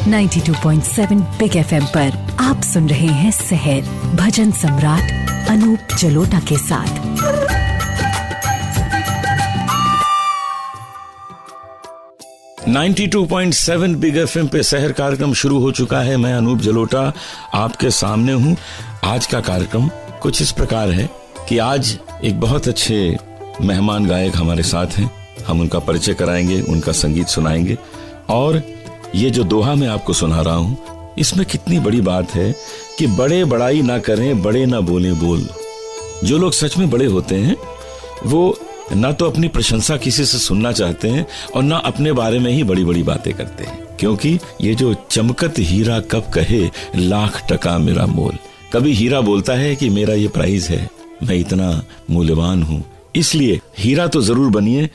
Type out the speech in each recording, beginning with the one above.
92.7 big FM पर आप सुन रहे हैं सहर भजन सम्राट अनूप जलोटा के साथ। नाइन्टी 92.7 बिग FM पे सहर कार्यक्रम शुरू हो चुका है। मैं अनूप जलोटा आपके सामने हूँ। आज का कार्यक्रम कुछ इस प्रकार है कि आज एक बहुत अच्छे मेहमान गायक हमारे साथ हैं। हम उनका परिचय कराएंगे, उनका संगीत सुनाएंगे। और ये जो दोहा मैं आपको सुना रहा हूँ, इसमें कितनी बड़ी बात है कि बड़े बड़ाई ना करें, बड़े ना बोले बोल। जो लोग सच में बड़े होते हैं वो ना तो अपनी प्रशंसा किसी से सुनना चाहते हैं और ना अपने बारे में ही बड़ी बड़ी बातें करते हैं, क्योंकि ये जो चमकत हीरा कब कहे लाख टका मेरा मोल। कभी हीरा बोलता है कि मेरा ये प्राइस है, मैं इतना मूल्यवान हूँ, इसलिए हीरा तो जरूर बनिए,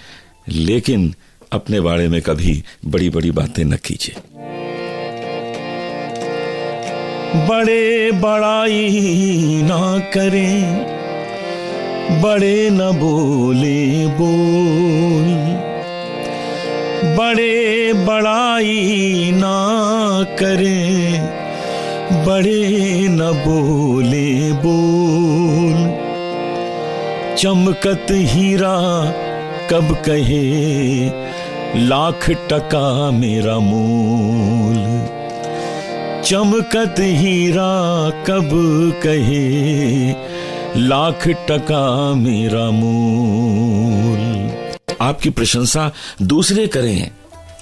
लेकिन अपने बारे में कभी बड़ी बड़ी बातें न कीजिए। बड़े बड़ाई ना करें, बड़े न बोले बोल। बड़े बड़ाई ना करें, बड़े न बोले बोल। चमकत हीरा कब कहे लाख टका मेरा मोल। चमकत हीरा कब कहे लाख टका मेरा मोल। आपकी प्रशंसा दूसरे करें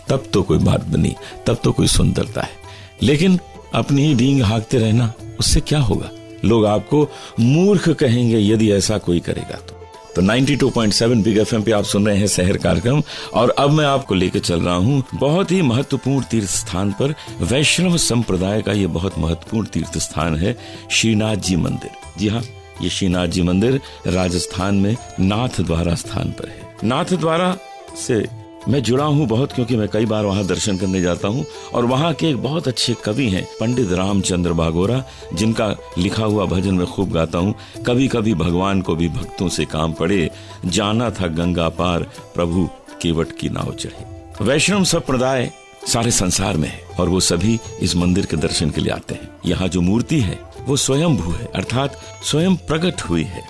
तब तो कोई बात बनी, तब तो कोई सुंदरता है, लेकिन अपनी ही डींग हाँकते रहना, उससे क्या होगा? लोग आपको मूर्ख कहेंगे यदि ऐसा कोई करेगा तो 92.7 बिग FM पे आप सुन रहे हैं सहर कार्यक्रम। और अब मैं आपको लेके चल रहा हूँ बहुत ही महत्वपूर्ण तीर्थ स्थान पर। वैष्णव संप्रदाय का ये बहुत महत्वपूर्ण तीर्थ स्थान है श्रीनाथ जी मंदिर। जी हाँ, ये श्रीनाथ जी मंदिर राजस्थान में नाथ द्वारा स्थान पर है। नाथ द्वारा से मैं जुड़ा हूँ बहुत, क्योंकि मैं कई बार वहाँ दर्शन करने जाता हूँ। और वहाँ के एक बहुत अच्छे कवि हैं पंडित रामचंद्र बागोरा, जिनका लिखा हुआ भजन मैं खूब गाता हूँ। कभी कभी भगवान को भी भक्तों से काम पड़े, जाना था गंगा पार, प्रभु केवट की नाव चढ़े। वैष्णव संप्रदाय सारे संसार में है और वो सभी इस मंदिर के दर्शन के लिए आते हैं। यहाँ जो मूर्ति है वो स्वयंभू है, अर्थात स्वयं प्रकट हुई है।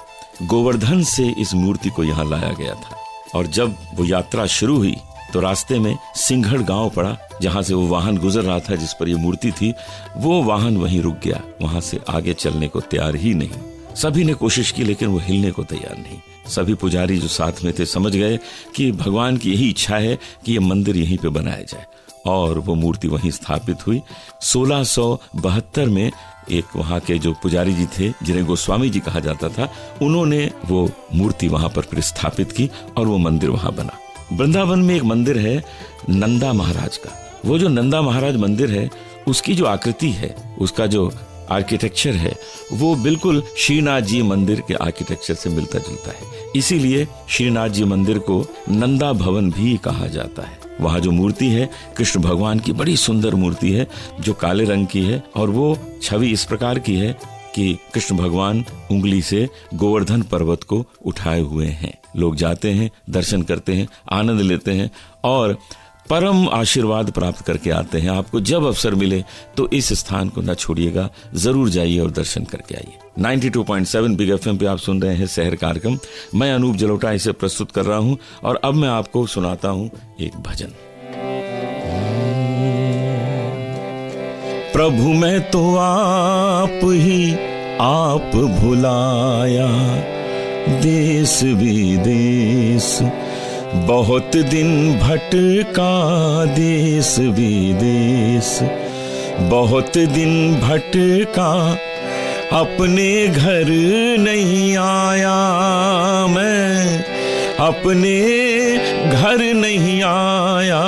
गोवर्धन से इस मूर्ति को यहाँ लाया गया था। और जब वो यात्रा शुरू हुई तो रास्ते में सिंघड़ गांव पड़ा, जहां से वो वाहन गुजर रहा था जिस पर ये मूर्ति थी। वो वाहन वहीं रुक गया, वहां से आगे चलने को तैयार ही नहीं। सभी ने कोशिश की लेकिन वो हिलने को तैयार नहीं। सभी पुजारी जो साथ में थे समझ गए कि भगवान की यही इच्छा है कि ये मंदिर यहीं पे बनाया जाए, और वो मूर्ति वहीं स्थापित हुई। 1672 में एक वहाँ के जो पुजारी जी थे, जिन्हें गोस्वामी जी कहा जाता था, उन्होंने वो मूर्ति वहाँ पर स्थापित की और वो मंदिर वहाँ बना। वृंदावन में एक मंदिर है नंदा महाराज का। वो जो नंदा महाराज मंदिर है, उसकी जो आकृति है, उसका जो आर्किटेक्चर है, वो बिल्कुल श्रीनाथ जी मंदिर के आर्किटेक्चर से मिलता जुलता है। इसीलिए श्रीनाथ जी मंदिर को नंदा भवन भी कहा जाता है। वहाँ जो मूर्ति है कृष्ण भगवान की, बड़ी सुंदर मूर्ति है जो काले रंग की है, और वो छवि इस प्रकार की है कि कृष्ण भगवान उंगली से गोवर्धन पर्वत को उठाए हुए हैं। लोग जाते हैं, दर्शन करते हैं, आनंद लेते हैं और परम आशीर्वाद प्राप्त करके आते हैं। आपको जब अवसर मिले तो इस स्थान को न छोड़िएगा, जरूर जाइए और दर्शन करके आइए। 92.7 बिग FM पे आप सुन रहे हैं सहर कार्यक्रम। मैं अनूप जलोटा इसे प्रस्तुत कर रहा हूँ और अब मैं आपको सुनाता हूँ एक भजन। प्रभु मैं तो आप ही आप भुलाया, देश विदेश बहुत दिन भटका, देश विदेश बहुत दिन भटका, अपने घर नहीं आया मैं, अपने घर नहीं आया।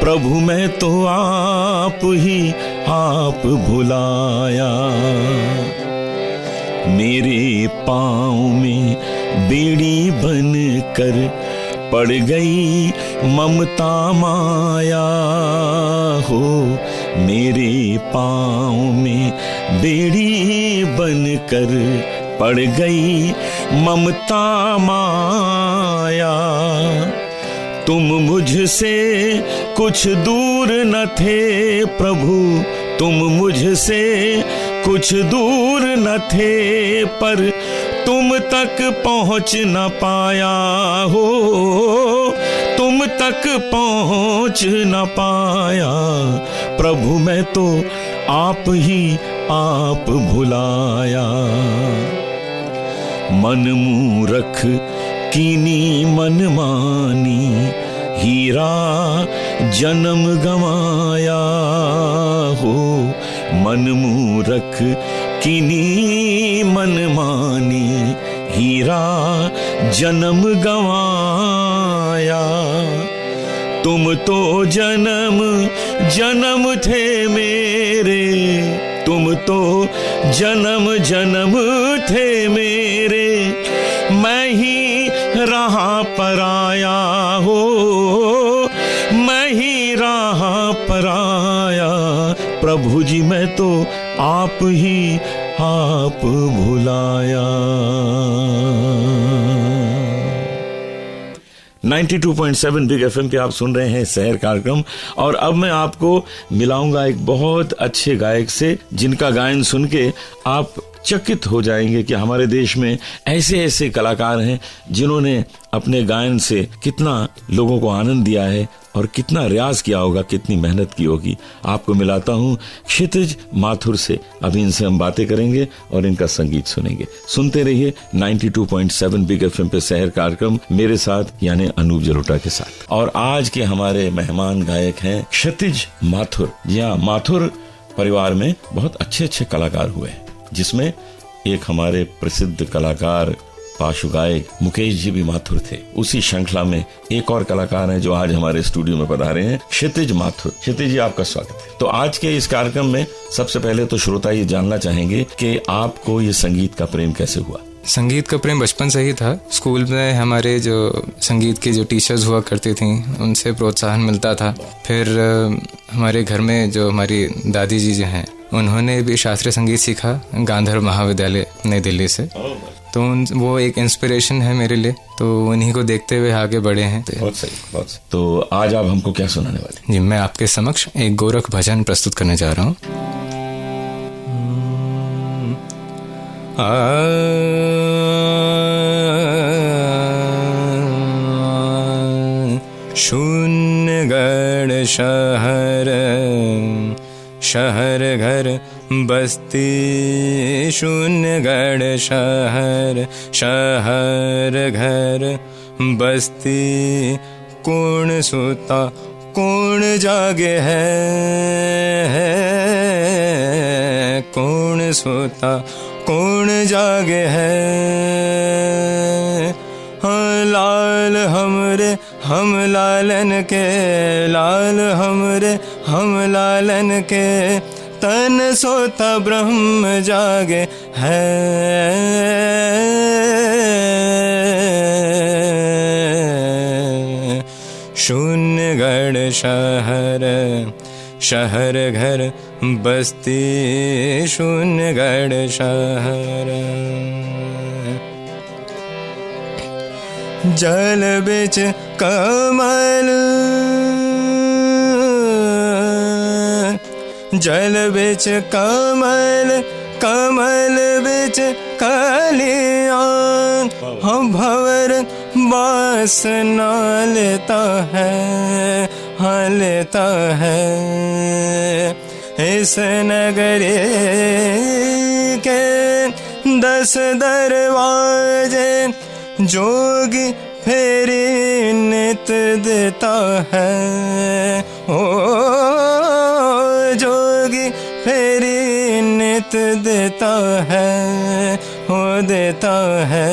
प्रभु मैं तो आप ही आप भुलाया। मेरे पाँव में बेड़ी बन कर पड़ गई ममता माया हो, मेरे पाँव में बेड़ी बन कर पड़ गई ममता माया। तुम मुझसे कुछ दूर न थे प्रभु, तुम मुझसे कुछ दूर न थे, पर तुम तक पहुंच न पाया हो, तुम तक पहुंच न पाया। प्रभु मैं तो आप ही आप भुलाया। मन मूरख कीनी मन मानी, हीरा जन्म गवाया हो। मन मूरख कीनी मन मानी, हीरा जन्म गवाया। तुम तो जन्म जन्म थे मेरे, तुम तो जन्म जन्म थे मेरे, मैं ही रहा पराया हो, मैं ही रहा पराया। प्रभु जी मैं तो आप ही आप भुलाया। 92.7 बिग एफएम पे आप सुन रहे हैं शहर कार्यक्रम, और अब मैं आपको मिलाऊंगा एक बहुत अच्छे गायक से, जिनका गायन सुन के आप चकित हो जाएंगे कि हमारे देश में ऐसे ऐसे कलाकार हैं जिन्होंने अपने गायन से कितना लोगों को आनंद दिया है और कितना रियाज किया होगा, कितनी मेहनत की होगी। आपको मिलाता हूं क्षितिज माथुर से। अभी इनसे हम बातें करेंगे और इनका संगीत सुनेंगे। सुनते रहिए 92.7 बिग एफएम पे शहर कार्यक्रम, मेरे साथ यानी अनूप जलोटा के साथ। और आज के हमारे मेहमान गायक हैं क्षितिज माथुर। जी हाँ, माथुर परिवार में बहुत अच्छे अच्छे कलाकार हुए, जिसमें एक हमारे प्रसिद्ध कलाकार पार्श्व गायक मुकेश जी भी माथुर थे। उसी श्रृंखला में एक और कलाकार हैं जो आज हमारे स्टूडियो में पधारे हैं, क्षितिज माथुर। क्षितिज जी आपका स्वागत है। तो आज के इस कार्यक्रम में सबसे पहले तो श्रोता ये जानना चाहेंगे कि आपको ये संगीत का प्रेम कैसे हुआ? संगीत का प्रेम बचपन से ही था। स्कूल में हमारे जो संगीत की जो टीचर्स हुआ करती थी, उनसे प्रोत्साहन मिलता था। फिर हमारे घर में जो हमारी दादी जी जो हैं, उन्होंने भी शास्त्रीय संगीत सीखा गांधर्व महाविद्यालय नई दिल्ली से। तो वो एक इंस्पिरेशन है मेरे लिए, तो उन्हीं को देखते हुए आगे बढ़े हैं। बहुत सही, बहुत सही। तो आज आप हमको क्या सुनाने वाले? जी, मैं आपके समक्ष एक गोरख भजन प्रस्तुत करने जा रहा हूँ। शून्यगढ़ शहर शहर घर बस्ती, शून्यगढ़ शहर शहर घर बस्ती, कौन सोता कौन जागे है, कौन सोता कौन जागे है। हाँ लाल हमरे हम लालन के, लाल हमरे हम लालन के, तन सोता ब्रह्म जागे है। शून्यगढ़ शहर शहर घर बस्ती, शून्यगढ़ शहर। जल बिच कमल, जल बिच कमल, कमल बिच कलियां, हम भंवर बास ना लेता है, हाँ लेता है। इस नगरी के 10 दरवाजे जोगी फेरी नित देता है, ओ जोगी फेरी नित देता है, हो देता है।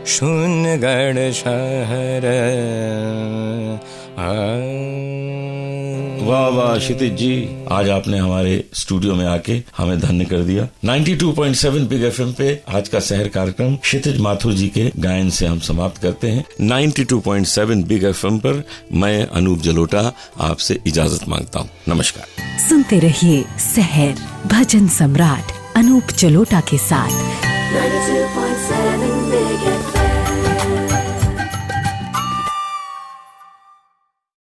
शून्यगढ़ शहर। वाह वाह क्षितिज जी, आज आपने हमारे स्टूडियो में आके हमें धन्य कर दिया। 92.7 बिग एफएम पे आज का शहर कार्यक्रम क्षितिज माथुर जी के गायन से हम समाप्त करते हैं। 92.7 बिग एफएम पर मैं अनूप जलोटा आपसे इजाजत मांगता हूँ। नमस्कार। सुनते रहिए शहर भजन सम्राट अनूप जलोटा के साथ।